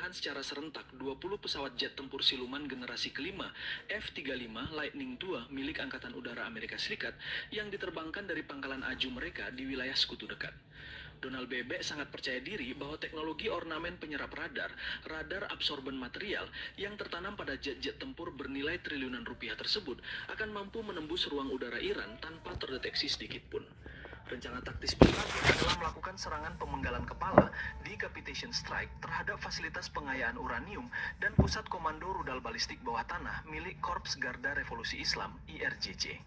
menahan secara serentak 20 pesawat jet tempur siluman generasi kelima F-35 Lightning II milik Angkatan Udara Amerika Serikat yang diterbangkan dari pangkalan aju mereka di wilayah sekutu dekat. Donald Bebek sangat percaya diri bahwa teknologi ornamen penyerap radar absorben material yang tertanam pada jet-jet tempur bernilai triliunan rupiah tersebut akan mampu menembus ruang udara Iran tanpa terdeteksi sedikit pun. Rencana taktis Pentagon adalah melakukan serangan pemenggalan kepala, decapitation strike, terhadap fasilitas pengayaan uranium dan pusat komando rudal balistik bawah tanah milik Korps Garda Revolusi Islam (IRGC).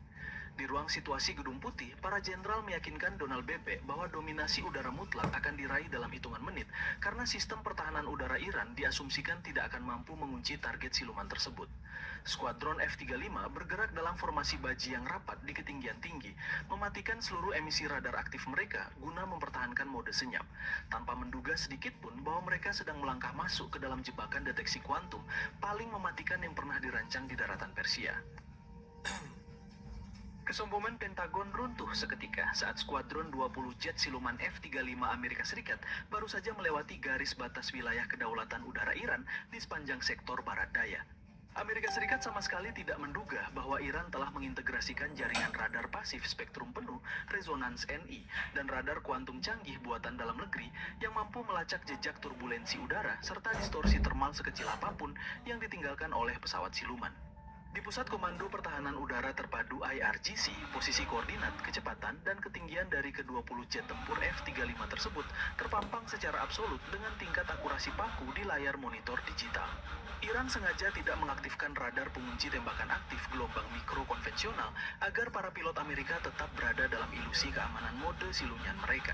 Di ruang situasi Gedung Putih, para jenderal meyakinkan Donald Bebek bahwa dominasi udara mutlak akan diraih dalam hitungan menit karena sistem pertahanan udara Iran diasumsikan tidak akan mampu mengunci target siluman tersebut. Skuadron F-35 bergerak dalam formasi baji yang rapat di ketinggian tinggi, mematikan seluruh emisi radar aktif mereka guna mempertahankan mode senyap, tanpa menduga sedikit pun bahwa mereka sedang melangkah masuk ke dalam jebakan deteksi kuantum paling mematikan yang pernah dirancang di daratan Persia. Kesombongan Pentagon runtuh seketika saat skuadron 20 jet siluman F-35 Amerika Serikat baru saja melewati garis batas wilayah kedaulatan udara Iran di sepanjang sektor barat daya. Amerika Serikat sama sekali tidak menduga bahwa Iran telah mengintegrasikan jaringan radar pasif spektrum penuh, resonans NI, dan radar kuantum canggih buatan dalam negeri yang mampu melacak jejak turbulensi udara serta distorsi termal sekecil apapun yang ditinggalkan oleh pesawat siluman. Di Pusat Komando Pertahanan Udara Terpadu IRGC, posisi koordinat, kecepatan, dan ketinggian dari ke-20 jet tempur F-35 tersebut terpampang secara absolut dengan tingkat akurasi paku di layar monitor digital. Iran sengaja tidak mengaktifkan radar pengunci tembakan aktif gelombang mikro konvensional agar para pilot Amerika tetap berada dalam ilusi keamanan mode silunyan mereka.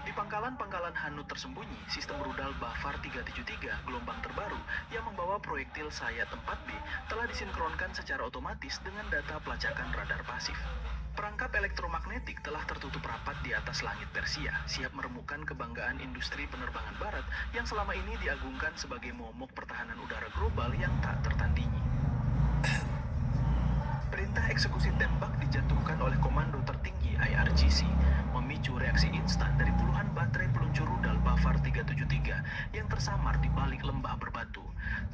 Di pangkalan-pangkalan Hanut tersembunyi, sistem rudal Bafar 373 gelombang terbaru yang membawa proyektil sayap 4B telah disinkronkan secara otomatis dengan data pelacakan radar pasif. Perangkap elektromagnetik telah tertutup rapat di atas langit Persia, siap meremukkan kebanggaan industri penerbangan barat yang selama ini diagungkan sebagai momok pertahanan udara global yang tak tertandingi. Perintah eksekusi tembak dijatuhkan oleh komando tertinggi IRGC, memicu reaksi instan dari puluhan baterai peluncur rudal Bafar 373 yang tersamar di balik lembah berbatu.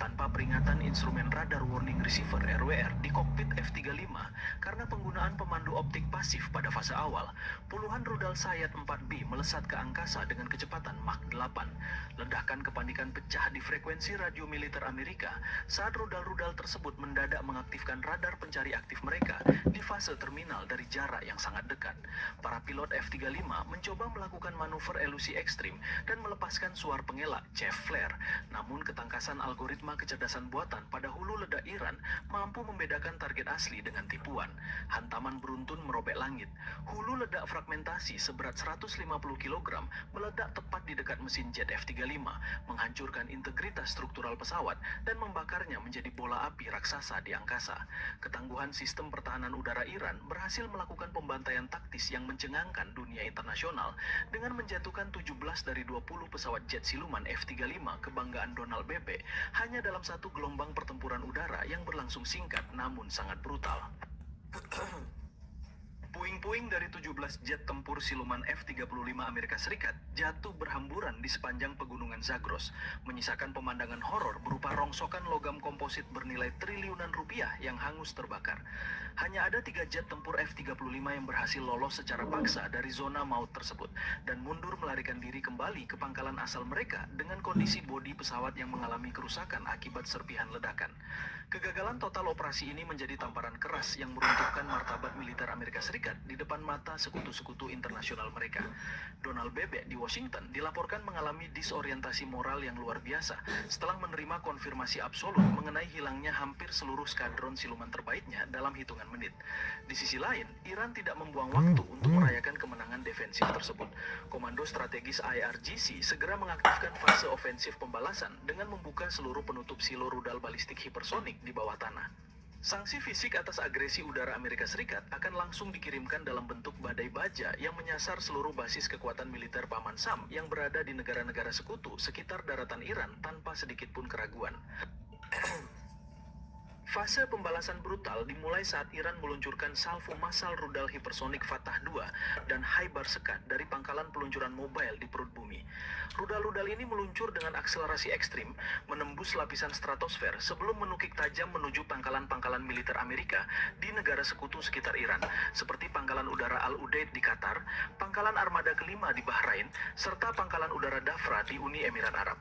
Tanpa peringatan instrumen radar warning receiver RWR di kokpit F-35 karena penggunaan pemandu optik pasif pada fase awal, puluhan rudal sayap 4B melesat ke angkasa dengan kecepatan Mach 8. Ledakan kepanikan pecah di frekuensi radio militer Amerika saat rudal-rudal tersebut mendadak mengaktifkan radar pencari aktif mereka di fase terminal dari jarak yang sangat dekat. Para pilot F-35 mencoba melakukan manuver elusi ekstrim dan melepaskan suar pengelak Jeff Flare. Namun ketangkasan algoritma kecerdasan buatan pada hulu ledak Iran mampu membedakan target asli dengan tipuan. Hantaman beruntun merobek langit. Hulu ledak fragmentasi seberat 150 kg meledak tepat di dekat mesin jet F-35, menghancurkan integritas struktural pesawat dan membakarnya menjadi bola api raksasa di angkasa. Ketangguhan sistem pertahanan udara Iran berhasil melakukan pembantaian taktis yang mencengangkan dunia internasional dengan menjatuhkan 17 dari 20 pesawat jet siluman F-35 kebanggaan Donald Bebek hanya dalam satu gelombang pertempuran udara yang berlangsung singkat namun sangat brutal. Puing-puing dari 17 jet tempur siluman F-35 Amerika Serikat jatuh berhamburan di sepanjang pegunungan Zagros, menyisakan pemandangan horor berupa rongsokan logam komposit bernilai triliunan rupiah yang hangus terbakar. Hanya ada 3 jet tempur F-35 yang berhasil lolos secara paksa dari zona maut tersebut dan mundur melarikan diri kembali ke pangkalan asal mereka dengan kondisi bodi pesawat yang mengalami kerusakan akibat serpihan ledakan. Kegagalan total operasi ini menjadi tamparan keras yang meruntuhkan martabat militer Amerika Serikat di depan mata sekutu-sekutu internasional mereka. Donald Bebek di Washington dilaporkan mengalami disorientasi moral yang luar biasa setelah menerima konfirmasi absolut mengenai hilangnya hampir seluruh skadron siluman terbaiknya dalam hitungan menit. Di sisi lain, Iran tidak membuang waktu untuk merayakan kemenangan defensif tersebut. Komando strategis IRGC segera mengaktifkan fase ofensif pembalasan dengan membuka seluruh penutup silo rudal balistik hipersonik di bawah tanah. Sanksi fisik atas agresi udara Amerika Serikat akan langsung dikirimkan dalam bentuk badai baja yang menyasar seluruh basis kekuatan militer Paman Sam yang berada di negara-negara sekutu sekitar daratan Iran tanpa sedikit pun keraguan. Fase pembalasan brutal dimulai saat Iran meluncurkan salvo massal rudal hipersonik Fatah 2 dan Haibar Sekat dari pangkalan peluncuran mobile di perut bumi. Rudal-rudal ini meluncur dengan akselerasi ekstrim, menembus lapisan stratosfer sebelum menukik tajam menuju pangkalan-pangkalan militer Amerika di negara sekutu sekitar Iran, seperti pangkalan udara Al-Udeid di Qatar, pangkalan armada kelima di Bahrain, serta pangkalan udara Dhafra di Uni Emirat Arab.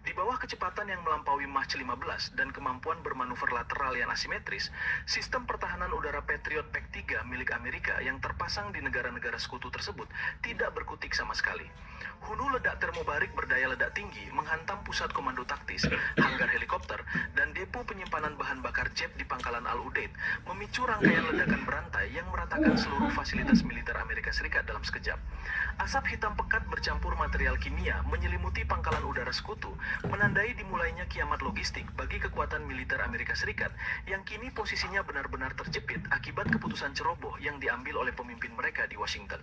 Di bawah kecepatan yang melampaui Mach 15 dan kemampuan bermanuver lateral yang asimetris, sistem pertahanan udara Patriot PAC-3 milik Amerika yang terpasang di negara-negara sekutu tersebut tidak berkutik sama sekali. Hunu ledak termobarik berdaya ledak tinggi menghantam pusat komando taktis, hanggar helikopter, dan depo penyimpanan bahan bakar jet di pangkalan Al-Udeid, memicu rangkaian ledakan berantai yang meratakan seluruh fasilitas militer Amerika Serikat dalam sekejap. Asap hitam pekat bercampur material kimia menyelimuti pangkalan udara sekutu, menandai dimulainya kiamat logistik bagi kekuatan militer Amerika Serikat yang kini posisinya benar-benar terjepit akibat keputusan ceroboh yang diambil oleh pemimpin mereka di Washington.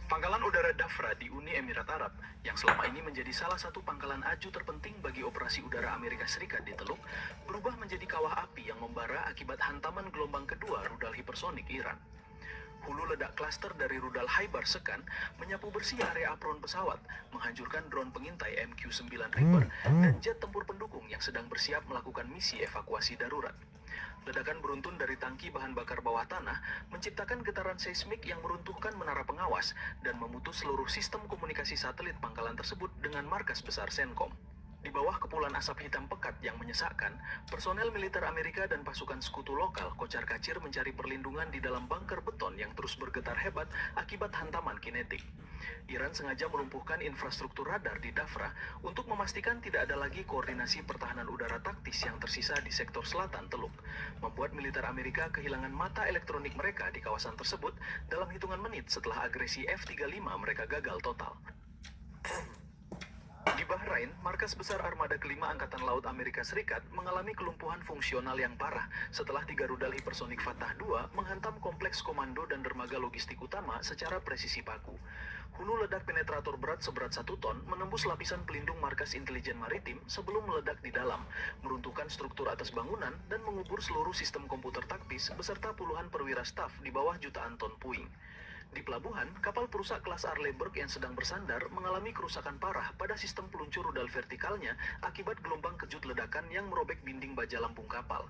Pangkalan udara Dhafra di Uni Emirat Arab, yang selama ini menjadi salah satu pangkalan aju terpenting bagi operasi udara Amerika Serikat di Teluk, berubah menjadi kawah api yang membara akibat hantaman gelombang kedua rudal hipersonik Iran. Hulu ledak klaster dari rudal Haibar Sekan menyapu bersih area apron pesawat, menghancurkan drone pengintai MQ-9 Reaper dan jet tempur pendukung yang sedang bersiap melakukan misi evakuasi darurat. Ledakan beruntun dari tangki bahan bakar bawah tanah menciptakan getaran seismik yang meruntuhkan menara pengawas dan memutus seluruh sistem komunikasi satelit pangkalan tersebut dengan markas besar CENTCOM. Di bawah kepulan asap hitam pekat yang menyesakkan, personel militer Amerika dan pasukan sekutu lokal kocar-kacir mencari perlindungan di dalam bunker beton yang terus bergetar hebat akibat hantaman kinetik. Iran sengaja melumpuhkan infrastruktur radar di Dhafra untuk memastikan tidak ada lagi koordinasi pertahanan udara taktis yang tersisa di sektor selatan Teluk, membuat militer Amerika kehilangan mata elektronik mereka di kawasan tersebut dalam hitungan menit setelah agresi F-35 mereka gagal total. Di Bahrain, markas besar armada kelima Angkatan Laut Amerika Serikat mengalami kelumpuhan fungsional yang parah setelah 3 rudal hipersonik Fatah 2 menghantam kompleks komando dan dermaga logistik utama secara presisi paku. Hulu ledak penetrator berat seberat 1 ton menembus lapisan pelindung markas intelijen maritim sebelum meledak di dalam, meruntuhkan struktur atas bangunan dan mengubur seluruh sistem komputer taktis beserta puluhan perwira staf di bawah jutaan ton puing. Di pelabuhan, kapal perusak kelas Arleigh yang sedang bersandar mengalami kerusakan parah pada sistem peluncur rudal vertikalnya akibat gelombang kejut ledakan yang merobek dinding baja lambung kapal.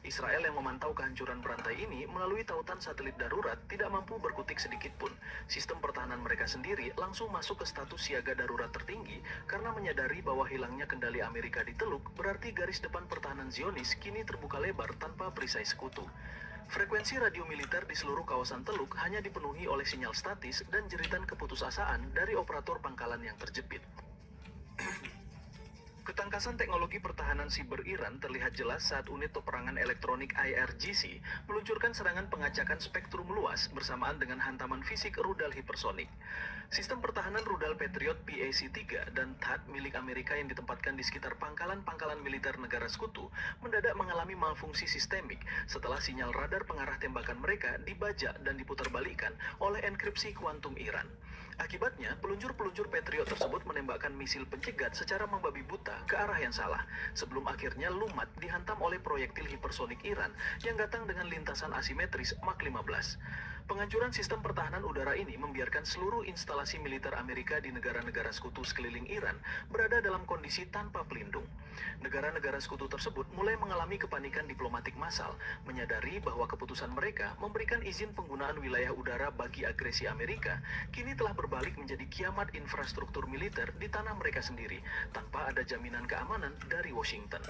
Israel yang memantau kehancuran berantai ini melalui tautan satelit darurat tidak mampu berkutik sedikit pun. Sistem pertahanan mereka sendiri langsung masuk ke status siaga darurat tertinggi karena menyadari bahwa hilangnya kendali Amerika di Teluk berarti garis depan pertahanan Zionis kini terbuka lebar tanpa perisai sekutu. Frekuensi radio militer di seluruh kawasan Teluk hanya dipenuhi oleh sinyal statis dan jeritan keputusasaan dari operator pangkalan yang terjepit. Ketangkasan teknologi pertahanan siber Iran terlihat jelas saat unit peperangan elektronik IRGC meluncurkan serangan pengacakan spektrum luas bersamaan dengan hantaman fisik rudal hipersonik. Sistem pertahanan rudal Patriot PAC-3 dan THAAD milik Amerika yang ditempatkan di sekitar pangkalan-pangkalan militer negara sekutu mendadak mengalami malfungsi sistemik setelah sinyal radar pengarah tembakan mereka dibajak dan diputarbalikkan oleh enkripsi kuantum Iran. Akibatnya, peluncur-peluncur Patriot tersebut menembakkan misil pencegat secara membabi buta ke arah yang salah, sebelum akhirnya lumat dihantam oleh proyektil hipersonik Iran yang datang dengan lintasan asimetris Mach 15. Penghancuran sistem pertahanan udara ini membiarkan seluruh instalasi militer Amerika di negara-negara sekutu sekeliling Iran berada dalam kondisi tanpa pelindung. Negara-negara sekutu tersebut mulai mengalami kepanikan diplomatik massal, menyadari bahwa keputusan mereka memberikan izin penggunaan wilayah udara bagi agresi Amerika kini telah berbalik menjadi kiamat infrastruktur militer di tanah mereka sendiri, tanpa ada jaminan keamanan dari Washington.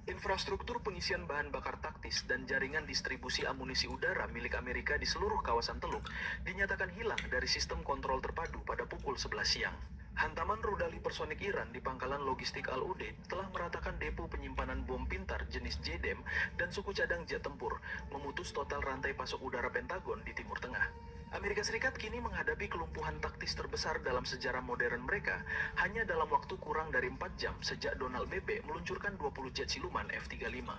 Infrastruktur pengisian bahan bakar taktis dan jaringan distribusi amunisi udara milik Amerika di seluruh kawasan Teluk dinyatakan hilang dari sistem kontrol terpadu pada pukul 11 siang. Hantaman rudal hipersonik Iran di pangkalan logistik Al-Udeid telah meratakan depo penyimpanan bom pintar jenis JDAM dan suku cadang jet tempur, memutus total rantai pasok udara Pentagon di Timur Tengah. Amerika Serikat kini menghadapi kelumpuhan taktis terbesar dalam sejarah modern mereka hanya dalam waktu kurang dari 4 jam sejak Donald BB meluncurkan 20 jet siluman F-35.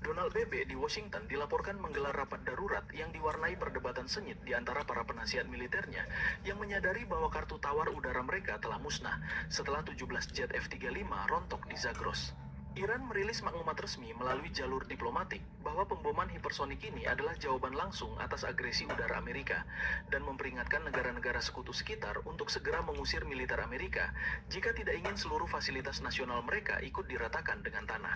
Donald BB di Washington dilaporkan menggelar rapat darurat yang diwarnai perdebatan sengit di antara para penasihat militernya yang menyadari bahwa kartu tawar udara mereka telah musnah setelah 17 jet F-35 rontok di Zagros. Iran merilis maklumat resmi melalui jalur diplomatik bahwa pemboman hipersonik ini adalah jawaban langsung atas agresi udara Amerika dan memperingatkan negara-negara sekutu sekitar untuk segera mengusir militer Amerika jika tidak ingin seluruh fasilitas nasional mereka ikut diratakan dengan tanah.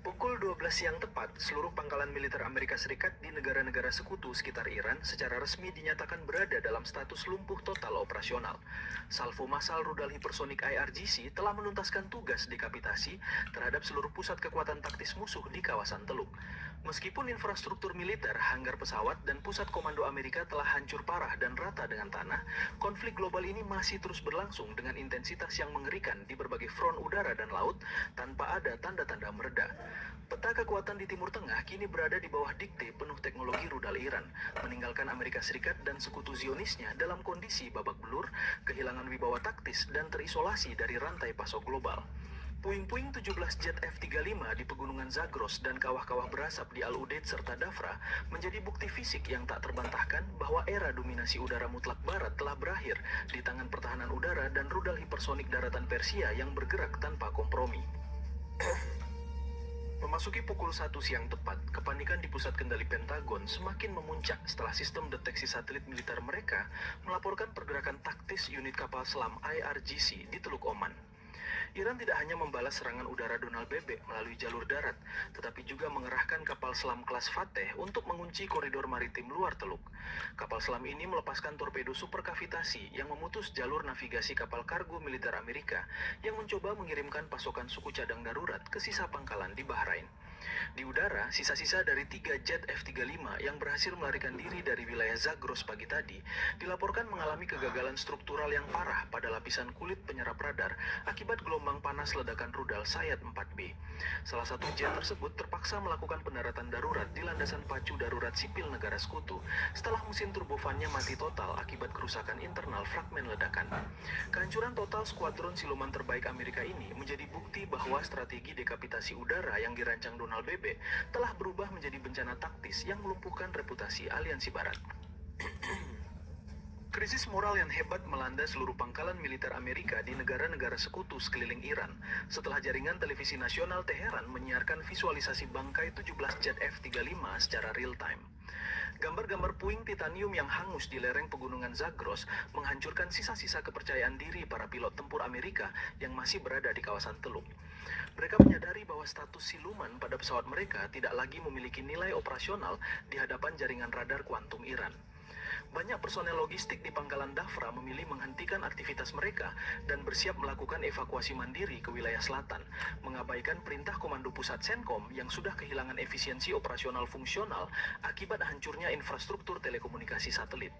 Pukul 12 siang tepat, seluruh pangkalan militer Amerika Serikat di negara-negara sekutu sekitar Iran secara resmi dinyatakan berada dalam status lumpuh total operasional. Salvo massal rudal hipersonik IRGC telah menuntaskan tugas dekapitasi terhadap seluruh pusat kekuatan taktis musuh di kawasan Teluk. Meskipun infrastruktur militer, hanggar pesawat, dan pusat komando Amerika telah hancur parah dan rata dengan tanah, konflik global ini masih terus berlangsung dengan intensitas yang mengerikan di berbagai front udara dan laut tanpa ada tanda-tanda mereda. Peta kekuatan di Timur Tengah kini berada di bawah dikte penuh teknologi rudal Iran, meninggalkan Amerika Serikat dan sekutu Zionisnya dalam kondisi babak belur, kehilangan wibawa taktis, dan terisolasi dari rantai pasok global. Puing-puing 17 jet F-35 di pegunungan Zagros dan kawah-kawah berasap di Al-Udeid serta Dafra menjadi bukti fisik yang tak terbantahkan bahwa era dominasi udara mutlak barat telah berakhir di tangan pertahanan udara dan rudal hipersonik daratan Persia yang bergerak tanpa kompromi. Memasuki pukul 1 siang tepat, kepanikan di pusat kendali Pentagon semakin memuncak setelah sistem deteksi satelit militer mereka melaporkan pergerakan taktis unit kapal selam IRGC di Teluk Oman. Iran tidak hanya membalas serangan udara Donald Bebek melalui jalur darat, tetapi juga mengerahkan kapal selam kelas Fateh untuk mengunci koridor maritim luar Teluk. Kapal selam ini melepaskan torpedo superkavitasi yang memutus jalur navigasi kapal kargo militer Amerika yang mencoba mengirimkan pasokan suku cadang darurat ke sisa pangkalan di Bahrain. Di udara, sisa-sisa dari 3 jet F-35 yang berhasil melarikan diri dari wilayah Zagros pagi tadi dilaporkan mengalami kegagalan struktural yang parah pada lapisan kulit penyerap radar akibat gelombang panas ledakan rudal Sayad 4B. Salah satu jet tersebut terpaksa melakukan pendaratan darurat di landasan pacu darurat sipil negara sekutu setelah mesin turbofannya mati total akibat kerusakan internal fragmen ledakan. Kehancuran total skuadron siluman terbaik Amerika ini menjadi bukti bahwa strategi dekapitasi udara yang dirancang Donald Bebek telah berubah menjadi bencana taktis yang melumpuhkan reputasi aliansi barat. Krisis moral yang hebat melanda seluruh pangkalan militer Amerika di negara-negara sekutu sekeliling Iran setelah jaringan televisi nasional Teheran menyiarkan visualisasi bangkai 17 jet F-35 secara real-time. Gambar-gambar puing titanium yang hangus di lereng pegunungan Zagros menghancurkan sisa-sisa kepercayaan diri para pilot tempur Amerika yang masih berada di kawasan Teluk. Mereka menyadari bahwa status siluman pada pesawat mereka tidak lagi memiliki nilai operasional di hadapan jaringan radar kuantum Iran. Banyak personel logistik di pangkalan Dafra memilih menghentikan aktivitas mereka dan bersiap melakukan evakuasi mandiri ke wilayah selatan, mengabaikan perintah Komando Pusat Senkom yang sudah kehilangan efisiensi operasional fungsional akibat hancurnya infrastruktur telekomunikasi satelit.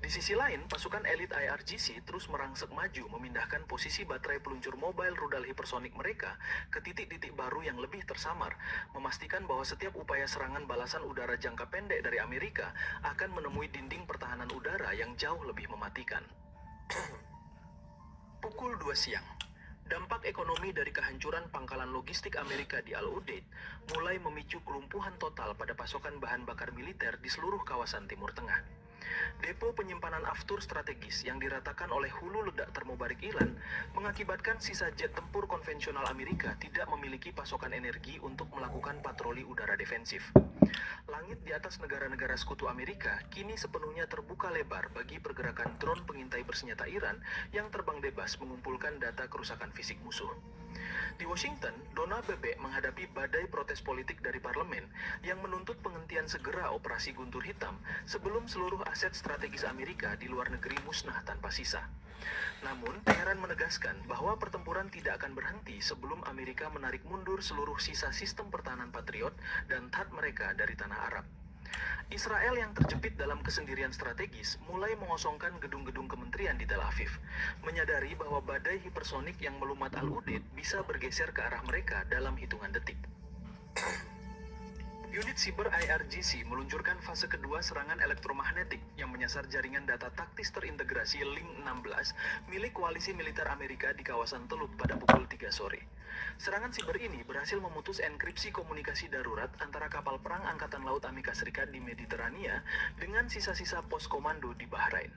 Di sisi lain, pasukan elit IRGC terus merangsek maju memindahkan posisi baterai peluncur mobile rudal hipersonik mereka ke titik-titik baru yang lebih tersamar, memastikan bahwa setiap upaya serangan balasan udara jangka pendek dari Amerika akan menemui dinding pertahanan udara yang jauh lebih mematikan. Pukul 2 siang. Dampak ekonomi dari kehancuran pangkalan logistik Amerika di Al-Udeid mulai memicu kelumpuhan total pada pasokan bahan bakar militer di seluruh kawasan Timur Tengah. Depo penyimpanan aftur strategis yang diratakan oleh hulu ledak termobarik Iran mengakibatkan sisa jet tempur konvensional Amerika tidak memiliki pasokan energi untuk melakukan patroli udara defensif. Langit di atas negara-negara sekutu Amerika kini sepenuhnya terbuka lebar bagi pergerakan drone pengintai bersenjata Iran yang terbang bebas mengumpulkan data kerusakan fisik musuh. Di Washington, Donald Bebek menghadapi badai protes politik dari parlemen yang menuntut penghentian segera operasi Guntur Hitam sebelum seluruh aset strategis Amerika di luar negeri musnah tanpa sisa. Namun, Teheran menegaskan bahwa pertempuran tidak akan berhenti sebelum Amerika menarik mundur seluruh sisa sistem pertahanan Patriot dan THAAD mereka dari tanah Arab. Israel yang terjepit dalam kesendirian strategis mulai mengosongkan gedung-gedung kementerian di Tel Aviv, menyadari bahwa badai hipersonik yang melumat Al-Udeid bisa bergeser ke arah mereka dalam hitungan detik. Unit siber IRGC meluncurkan fase kedua serangan elektromagnetik yang menyasar jaringan data taktis terintegrasi Link 16 milik koalisi militer Amerika di kawasan Teluk pada pukul 3 sore. Serangan siber ini berhasil memutus enkripsi komunikasi darurat antara kapal perang Angkatan Laut Amerika Serikat di Mediterania dengan sisa-sisa pos komando di Bahrain.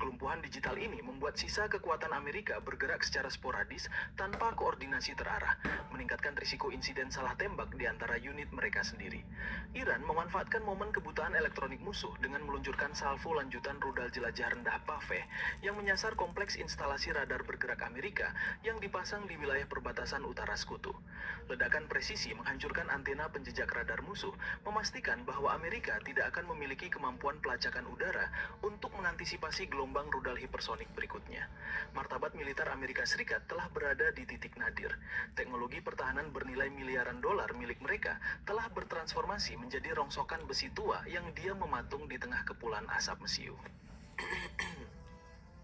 Kelumpuhan digital ini membuat sisa kekuatan Amerika bergerak secara sporadis tanpa koordinasi terarah, meningkatkan risiko insiden salah tembak di antara unit mereka sendiri. Iran memanfaatkan momen kebutaan elektronik musuh dengan meluncurkan salvo lanjutan rudal jelajah rendah PAVE yang menyasar kompleks instalasi radar bergerak Amerika yang dipasang di wilayah perbatasan utara sekutu. Ledakan presisi menghancurkan antena penjejak radar musuh, memastikan bahwa Amerika tidak akan memiliki kemampuan pelacakan udara untuk mengantisipasi gelombang rudal hipersonik berikutnya. Martabat militer Amerika Serikat telah berada di titik nadir. Teknologi pertahanan bernilai miliaran dolar milik mereka telah bertransformasi menjadi rongsokan besi tua yang diam mematung di tengah kepulan asap mesiu.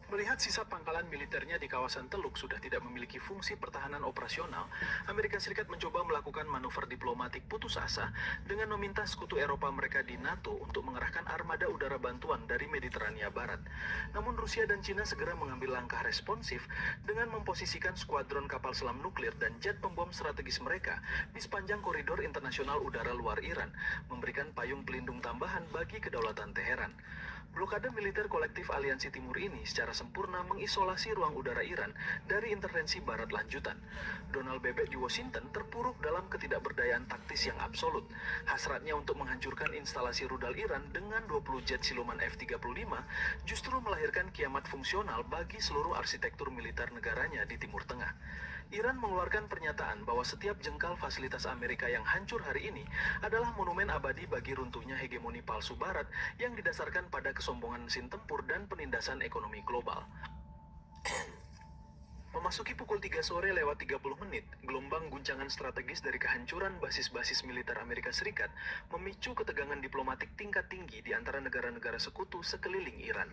Melihat sisa pangkalan militernya di kawasan Teluk sudah tidak memiliki fungsi pertahanan operasional, Amerika Serikat mencoba melakukan manuver diplomatik putus asa dengan meminta sekutu Eropa mereka di NATO untuk mengerahkan armada udara bantuan dari Mediterania Barat. Namun Rusia dan Cina segera mengambil langkah responsif dengan memposisikan skuadron kapal selam nuklir dan jet pembom strategis mereka di sepanjang koridor internasional udara luar Iran, memberikan payung pelindung tambahan bagi kedaulatan Teheran. Blokade militer kolektif Aliansi Timur ini secara sempurna mengisolasi ruang udara Iran dari intervensi Barat lanjutan. Donald Bebek di Washington terpuruk dalam ketidakberdayaan taktis yang absolut. Hasratnya untuk menghancurkan instalasi rudal Iran dengan 20 jet siluman F-35 justru melahirkan kiamat fungsional bagi seluruh arsitektur militer negaranya di Timur Tengah. Iran mengeluarkan pernyataan bahwa setiap jengkal fasilitas Amerika yang hancur hari ini adalah monumen abadi bagi runtuhnya hegemoni palsu Barat yang didasarkan pada kesombongan mesin tempur dan penindasan ekonomi global. Memasuki pukul 3 sore lewat 30 menit, gelombang guncangan strategis dari kehancuran basis-basis militer Amerika Serikat memicu ketegangan diplomatik tingkat tinggi di antara negara-negara sekutu sekeliling Iran.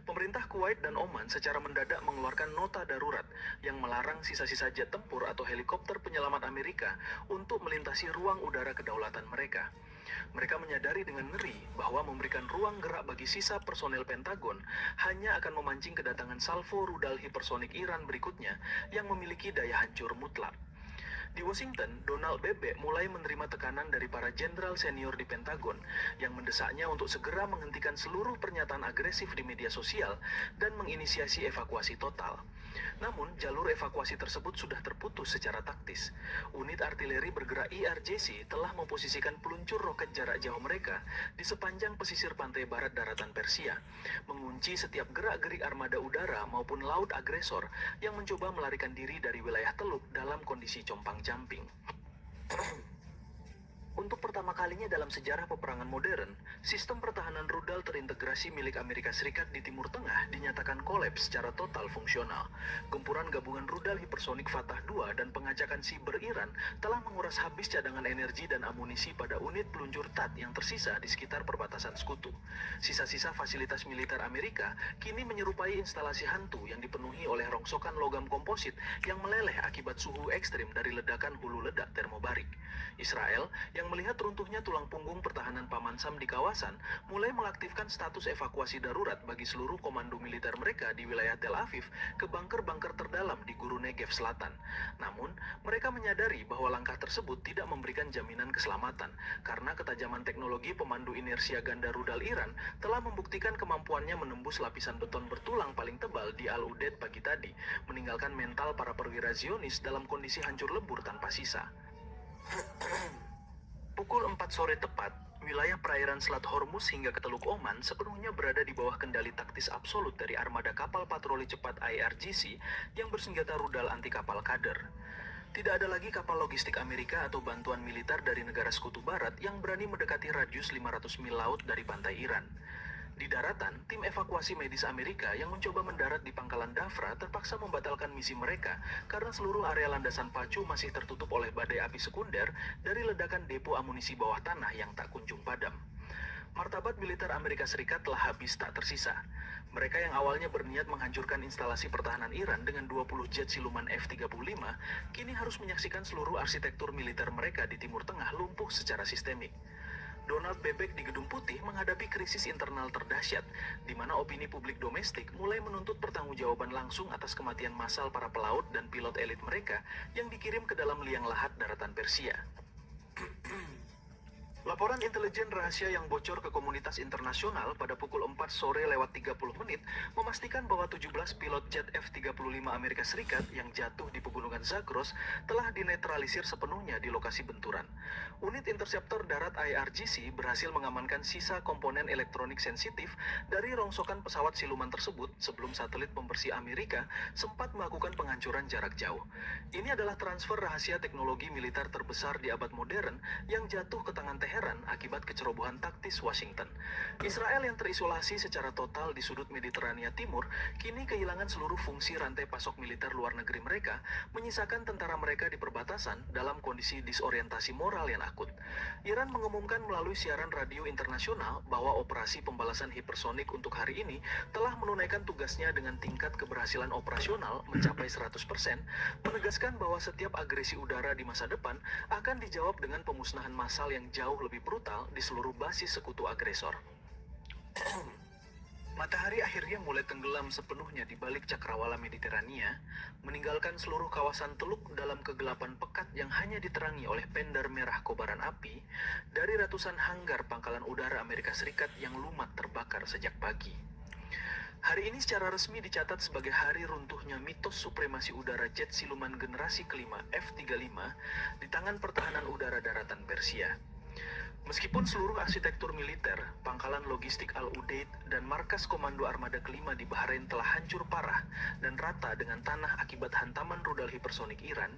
Pemerintah Kuwait dan Oman secara mendadak mengeluarkan nota darurat yang melarang sisa-sisa jet tempur atau helikopter penyelamat Amerika untuk melintasi ruang udara kedaulatan mereka. Mereka menyadari dengan ngeri bahwa memberikan ruang gerak bagi sisa personel Pentagon hanya akan memancing kedatangan salvo rudal hipersonik Iran berikutnya yang memiliki daya hancur mutlak. Di Washington, Donald Bebek mulai menerima tekanan dari para jenderal senior di Pentagon yang mendesaknya untuk segera menghentikan seluruh pernyataan agresif di media sosial dan menginisiasi evakuasi total. Namun, jalur evakuasi tersebut sudah terputus secara taktis. Unit artileri bergerak IRGC telah memposisikan peluncur roket jarak jauh mereka di sepanjang pesisir pantai barat daratan Persia, mengunci setiap gerak-gerik armada udara maupun laut agresor yang mencoba melarikan diri dari wilayah Teluk dalam kondisi compang-camping. Untuk pertama kalinya dalam sejarah peperangan modern, sistem pertahanan rudal terintegrasi milik Amerika Serikat di Timur Tengah dinyatakan kolaps secara total fungsional. Gempuran gabungan rudal hipersonik Fatah II dan pengajakan siber Iran telah menguras habis cadangan energi dan amunisi pada unit peluncur THAAD yang tersisa di sekitar perbatasan sekutu. Sisa-sisa fasilitas militer Amerika kini menyerupai instalasi hantu yang dipenuhi oleh rongsokan logam komposit yang meleleh akibat suhu ekstrim dari ledakan hulu ledak termobarik. Israel yang melihat runtuhnya tulang punggung pertahanan Paman Sam di kawasan, mulai mengaktifkan status evakuasi darurat bagi seluruh komando militer mereka di wilayah Tel Aviv ke bunker-bunker terdalam di Guru Negev Selatan. Namun, mereka menyadari bahwa langkah tersebut tidak memberikan jaminan keselamatan, karena ketajaman teknologi pemandu inersia ganda rudal Iran telah membuktikan kemampuannya menembus lapisan beton bertulang paling tebal di Al-Udeid pagi tadi, meninggalkan mental para perwira Zionis dalam kondisi hancur lebur tanpa sisa. Pukul 4 sore tepat, wilayah perairan Selat Hormuz hingga ke Teluk Oman sepenuhnya berada di bawah kendali taktis absolut dari armada kapal patroli cepat IRGC yang bersenjata rudal anti kapal Qader. Tidak ada lagi kapal logistik Amerika atau bantuan militer dari negara sekutu barat yang berani mendekati radius 500 mil laut dari pantai Iran. Di daratan, tim evakuasi medis Amerika yang mencoba mendarat di pangkalan Dafra terpaksa membatalkan misi mereka karena seluruh area landasan pacu masih tertutup oleh badai api sekunder dari ledakan depo amunisi bawah tanah yang tak kunjung padam. Martabat militer Amerika Serikat telah habis tak tersisa. Mereka yang awalnya berniat menghancurkan instalasi pertahanan Iran dengan 20 jet siluman F-35, kini harus menyaksikan seluruh arsitektur militer mereka di Timur Tengah lumpuh secara sistemik. Donald Bebek di Gedung Putih menghadapi krisis internal terdahsyat, di mana opini publik domestik mulai menuntut pertanggungjawaban langsung atas kematian massal para pelaut dan pilot elit mereka yang dikirim ke dalam liang lahat daratan Persia. Laporan intelijen rahasia yang bocor ke komunitas internasional pada pukul 4 sore lewat 30 menit memastikan bahwa 17 pilot jet F-35 Amerika Serikat yang jatuh di pegunungan Zagros telah dinetralisir sepenuhnya di lokasi benturan. Unit Interceptor Darat IRGC berhasil mengamankan sisa komponen elektronik sensitif dari rongsokan pesawat siluman tersebut sebelum satelit pembersih Amerika sempat melakukan penghancuran jarak jauh. Ini adalah transfer rahasia teknologi militer terbesar di abad modern yang jatuh ke tangan Teheran akibat kecerobohan taktis Washington. Israel yang terisolasi secara total di sudut Mediterania Timur kini kehilangan seluruh fungsi rantai pasok militer luar negeri mereka, menyisakan tentara mereka di perbatasan dalam kondisi disorientasi moral yang akut. Iran mengumumkan melalui siaran radio internasional bahwa operasi pembalasan hipersonik untuk hari ini telah menunaikan tugasnya dengan tingkat keberhasilan operasional mencapai 100%, menegaskan bahwa setiap agresi udara di masa depan akan dijawab dengan pemusnahan massal yang jauh lebih brutal di seluruh basis sekutu agresor. Matahari akhirnya mulai tenggelam sepenuhnya di balik cakrawala Mediterania, meninggalkan seluruh kawasan Teluk dalam kegelapan pekat yang hanya diterangi oleh pendar merah kobaran api dari ratusan hanggar pangkalan udara Amerika Serikat yang lumat terbakar sejak pagi. Hari ini secara resmi dicatat sebagai hari runtuhnya mitos supremasi udara jet siluman generasi kelima F-35 di tangan pertahanan udara daratan Persia. Meskipun seluruh arsitektur militer, pangkalan logistik Al-Udeid, dan markas komando armada kelima di Bahrain telah hancur parah dan rata dengan tanah akibat hantaman rudal hipersonik Iran,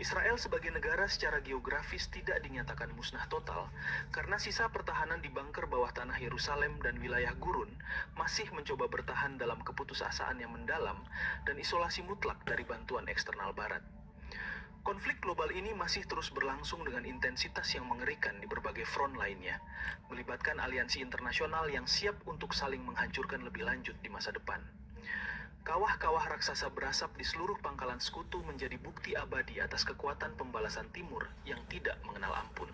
Israel sebagai negara secara geografis tidak dinyatakan musnah total karena sisa pertahanan di bunker bawah tanah Yerusalem dan wilayah Gurun masih mencoba bertahan dalam keputusasaan yang mendalam dan isolasi mutlak dari bantuan eksternal Barat. Konflik global ini masih terus berlangsung dengan intensitas yang mengerikan di berbagai front lainnya, melibatkan aliansi internasional yang siap untuk saling menghancurkan lebih lanjut di masa depan. Kawah-kawah raksasa berasap di seluruh pangkalan sekutu menjadi bukti abadi atas kekuatan pembalasan timur yang tidak mengenal ampun.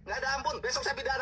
Nggak ada ampun, besok saya pidana.